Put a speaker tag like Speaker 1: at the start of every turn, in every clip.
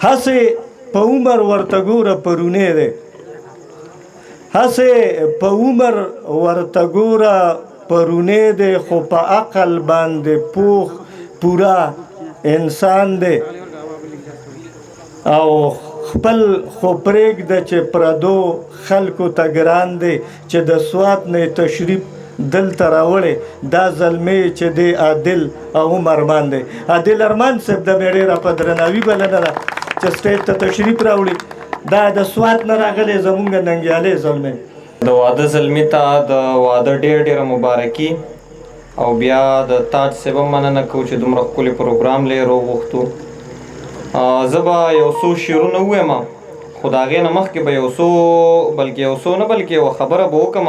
Speaker 1: هسې په عمر ورته ګوره پرونی دی، هسې په عمر ورته ګوره پرونی دی، خو په عقل باندې پوخ پورا انسان دی. او خپل خو پرېږده چې پردو خلکو ته ګران دی، چې د سوات نه تشریف دلته راوړی دا زلمی چې دی عادل او ارمان دی. عادل ارمان صاحب د مې ډېره په درناوي بلنه ده چې سټیج ته تشریف راوړي. دا د سوات نه راغلی زمونږ ننګیالی زلمی.
Speaker 2: د واده زلمي ته د واده ډېره مبارکي، او بیا د تاج صاحب هم مننه کوو چې دومره ښکلی پروګرام لري راوغوښتو. زه به یو څو شعرونه ووایم، خو د هغې نه مخکې به یو څو نه بلکې یوه خبره به وکړم.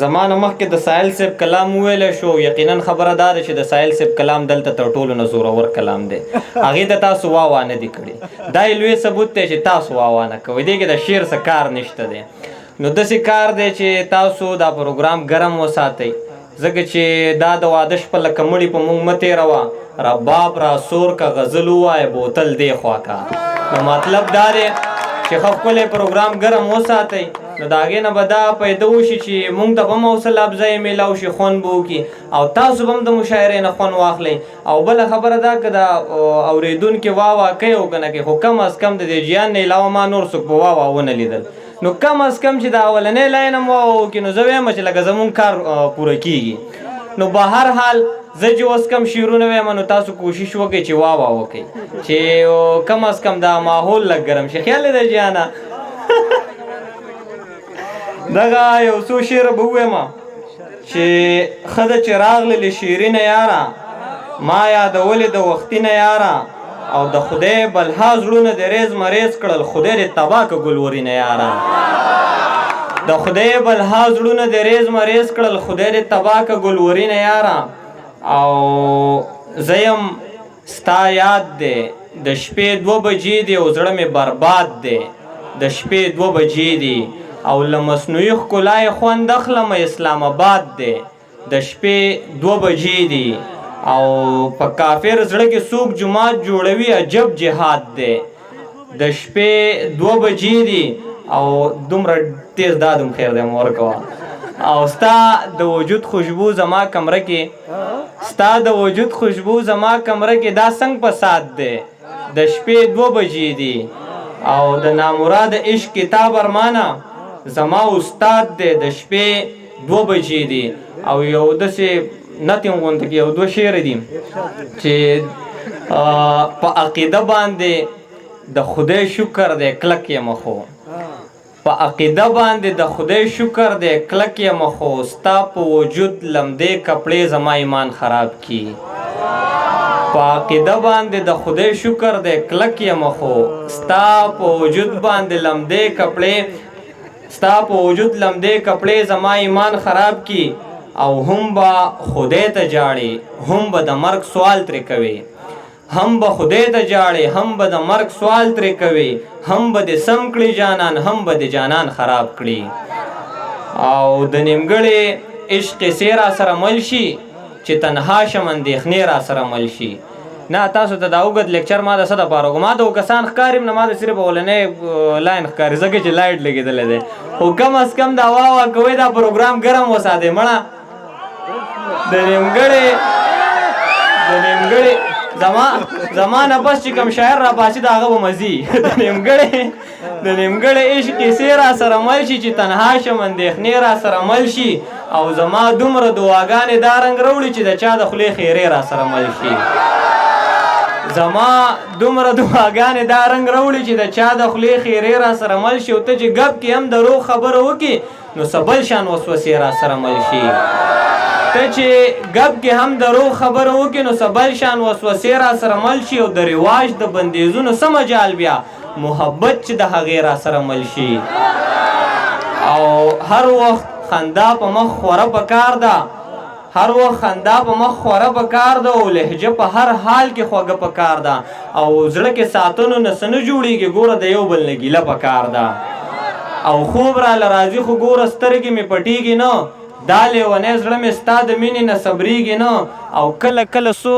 Speaker 2: زما نه مخکې د ساحل صاحب کلام وویلی شو. یقینا خبره دا ده چې د ساحل صاحب کلام دلته تر ټولو نه زورور کلام دی. هغې ته تاسو واوا نه دي کړي. دا یې لوی ثبوت دی چې تاسو واوا نه کوئ. دې کې د شعر څه کار نشته دی. نو داسې کار دی چې تاسو دا پروګرام ګرم وساتئ، ځکه چې دا د واده شپه لکه مړي په موږ مه تېروه. رباب را سور که غزل ووایه بوتل دې خوا کا. نو مطلب دا دی چې ښه ښکلی پروګرام ګرم وساتئ. نو د هغې نه به دا پیدا وشي چې موږ ته به هم حوصله افزایي میلاو شي، خوند به وکړي، او تاسو به هم د مشاعرې نه خوند واخلئ. او بله خبره دا که د اورېدونکي واوا کوي او که نه کوي، خو کم از کم د دې جیان نه علاوه ما نور څوک په واوا ونه لیدل. نو کم از کم چې د اولنی لاین هم واوا وکړي، نو زه وایم چې لکه زمونږ کار پوره کېږي. نو به هر حال زه چې اوس کم شعرونه وایم، نو تاسو کوشش وکړئ چې واوا وکړئ، چې کم از کم دا ماحول لږ ګرم شي. خیال دی د جیانه دغه یو څو شعره به ووایم چې ښه ده چې راغللې شیرینه یاره، ما یادولې د وختینه یاره، او د خدای بلها زړونه د ریز مریز کړل، خدای دې تباه که ګلورینه یاره. د خدای بلها زړونه د ریز مریز کړل، خدای دې تباه که ګلورینه یاره. او زه یم ستا یاد دی، د شپې 2 بجې دی او زړه مې برباد دی. د شپې 2 بجې دی او له مصنوعي ښکلا یې خوند اخلم، اسلام آباد دی. د شپې 2 بجې دی او په کافر زړه کې څوک جومات جوړوي، عجب جهاد دی. د شپې 2 بجې دی او دومره تیز دادم خیر دی مور کوه. او ستا د وجود خوشبو زما کمره کې، ستا د وجود خوشبو زما کمره کې دا څنګه فساد دی. د شپې 2 بجې دی او د نامراد عشق کتاب ارمانه زما استاد دی. د شپې 2 بجې دی او یو داسې نتیم غونته کې یو 2 شعر دي چې په عقیده باندې د خدای شکر دی کلک یم خو، په عقیده باندې د خدای شکر دی کلک یم خو، ستا په وجود لمدې کپړې زما ایمان خراب کی. په عقیده باندې د خدای شکر دی کلک یم خو، ستا په وجود باندې لمدې کپړې، ستا په وجود لمدې کپړې زما ایمان خراب کی. او هم به خدای ته جاړې، هم به د مرګ سوال ترې کوي، هم به خدای ته جاړې، هم به د مرګ سوال ترې کوي، هم به دې سم کړي جانان، هم به دې جانان خراب کړي. او د نیمګړې عشق قصې را سره مل شي، چې تنها شم اندېښنې را سره مل شي. نه تاسو ته دا اوږد لیکچر ما د څه دپاره وکړو، ما ته و کسان ښکاري نه، ما د صرف اولنی لاین ښکاري ځکه چې لایټ لګېدلی دی. خو کم از کم دا واوا کوئ، دا پروګرام ګرم وساتئ. مړه د نیمګړې زما نه بس چې کوم شاعر را پاسي د هغه به مزي. د نیمګړې عشق کیسې را سره مل شي، چې تنها شم اندېښنې را سره مل شي. او زما دومره دعاګانې دا رنګ راوړي چې د چا د خولې خیرې را سره مل شي. زما دومره دعاګانې دا رنګ راوړي چې د چا د خولې خیرې را سره مل شي. او ته چې ګپ کې هم دروغ خبره وکړي، نو څه بل شان وسوسې را سره مل شي. ته چې ګپ کې هم دروغ خبره وکړي، نو څه بل شان وسوسې را سره مل شي. او د رواج د بندیزونو څه مجال بیا محبت چې د هغې را سره مل شي. او هر وخت خندا په مخ خوره پکار ده، هر وخت خندا په مخ خوره پکار ده، او لهجه په هر حال کې خوږه پکار ده. او زړه کې ساتنو نه څه نه جوړېږي، ګوره د یو بل نه ګیله پکار ده. او خوب راله راځي خو ګوره سترګې مې پټېږي نه، دا لیونی زړه مې ستا د مینې نه صبرېږي نه. او کله کله څو